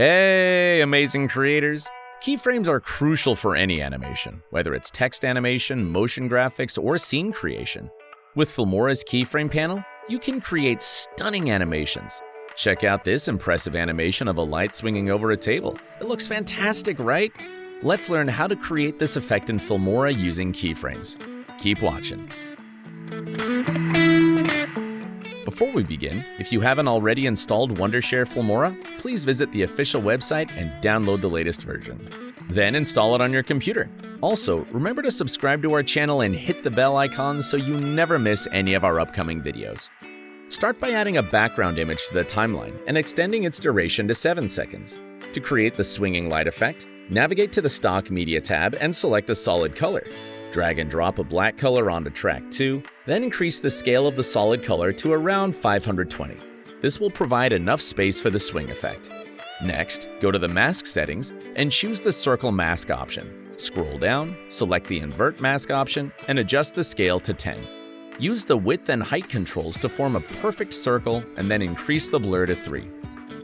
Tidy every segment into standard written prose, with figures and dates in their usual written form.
Hey, amazing creators! Keyframes are crucial for any animation, whether it's text animation, motion graphics, or scene creation. With Filmora's Keyframe Panel, you can create stunning animations. Check out this impressive animation of a light swinging over a table. It looks fantastic, right? Let's learn how to create this effect in Filmora using keyframes. Keep watching. Before we begin, if you haven't already installed Wondershare Filmora, please visit the official website and download the latest version. Then install it on your computer. Also, remember to subscribe to our channel and hit the bell icon so you never miss any of our upcoming videos. Start by adding a background image to the timeline and extending its duration to 7 seconds. To create the swinging light effect, navigate to the Stock Media tab and select a solid color. Drag and drop a black color onto track 2, then increase the scale of the solid color to around 520. This will provide enough space for the swing effect. Next, go to the mask settings and choose the circle mask option. Scroll down, select the invert mask option, and adjust the scale to 10. Use the width and height controls to form a perfect circle and then increase the blur to 3.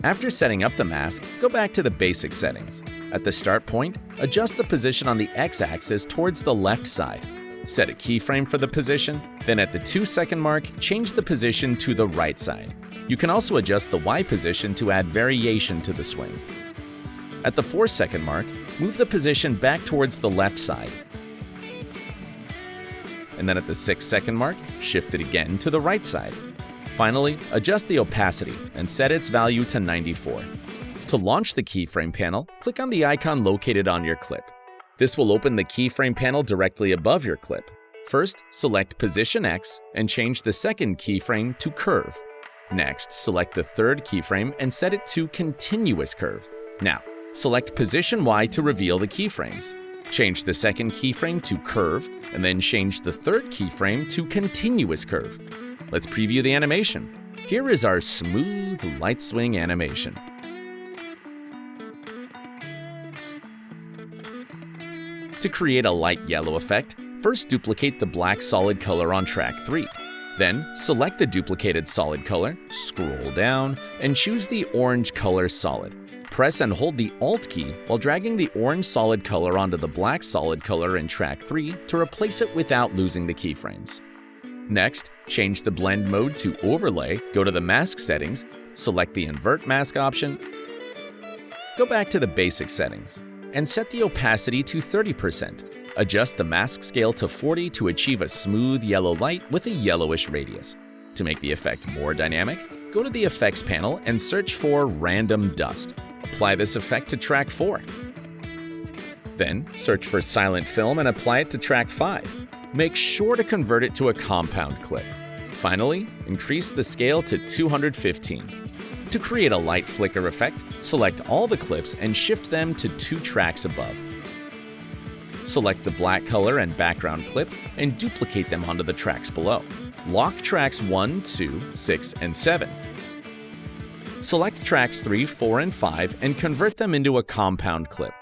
After setting up the mask, go back to the basic settings. At the start point, adjust the position on the x-axis towards the left side. Set a keyframe for the position, then at the 2-second mark, change the position to the right side. You can also adjust the Y position to add variation to the swing. At the 4-second mark, move the position back towards the left side. And then at the 6-second mark, shift it again to the right side. Finally, adjust the opacity and set its value to 94. To launch the Keyframe panel, click on the icon located on your clip. This will open the Keyframe panel directly above your clip. First, select Position X and change the second keyframe to Curve. Next, select the third keyframe and set it to Continuous Curve. Now, select Position Y to reveal the keyframes. Change the second keyframe to Curve, and then change the third keyframe to Continuous Curve. Let's preview the animation. Here is our smooth light swing animation. To create a light yellow effect, first duplicate the black solid color on track 3. Then, select the duplicated solid color, scroll down, and choose the orange color solid. Press and hold the Alt key while dragging the orange solid color onto the black solid color in track 3 to replace it without losing the keyframes. Next, change the blend mode to Overlay, go to the mask settings, select the invert mask option, go back to the basic settings, and set the opacity to 30%. Adjust the mask scale to 40 to achieve a smooth yellow light with a yellowish radius. To make the effect more dynamic, go to the Effects panel and search for Random Dust. Apply this effect to track 4. Then, search for Silent Film and apply it to track 5. Make sure to convert it to a compound clip. Finally, increase the scale to 215. To create a light flicker effect, select all the clips and shift them to 2 tracks above. Select the black color and background clip and duplicate them onto the tracks below. Lock tracks 1, 2, 6, and 7. Select tracks 3, 4, and 5 and convert them into a compound clip.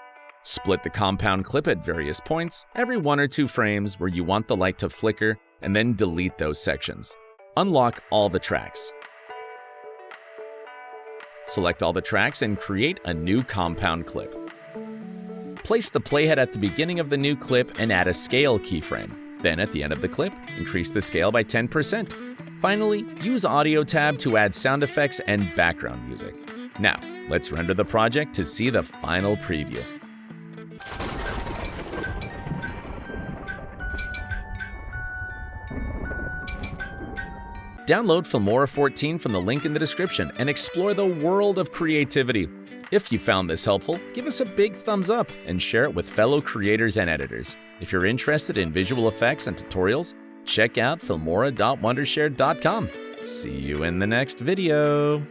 Split the compound clip at various points, every 1 or 2 frames where you want the light to flicker, and then delete those sections. Unlock all the tracks. Select all the tracks and create a new compound clip. Place the playhead at the beginning of the new clip and add a scale keyframe. Then at the end of the clip, increase the scale by 10%. Finally, use Audio tab to add sound effects and background music. Now, let's render the project to see the final preview. Download Filmora 14 from the link in the description and explore the world of creativity. If you found this helpful, give us a big thumbs up and share it with fellow creators and editors. If you're interested in visual effects and tutorials, check out filmora.wondershare.com. See you in the next video.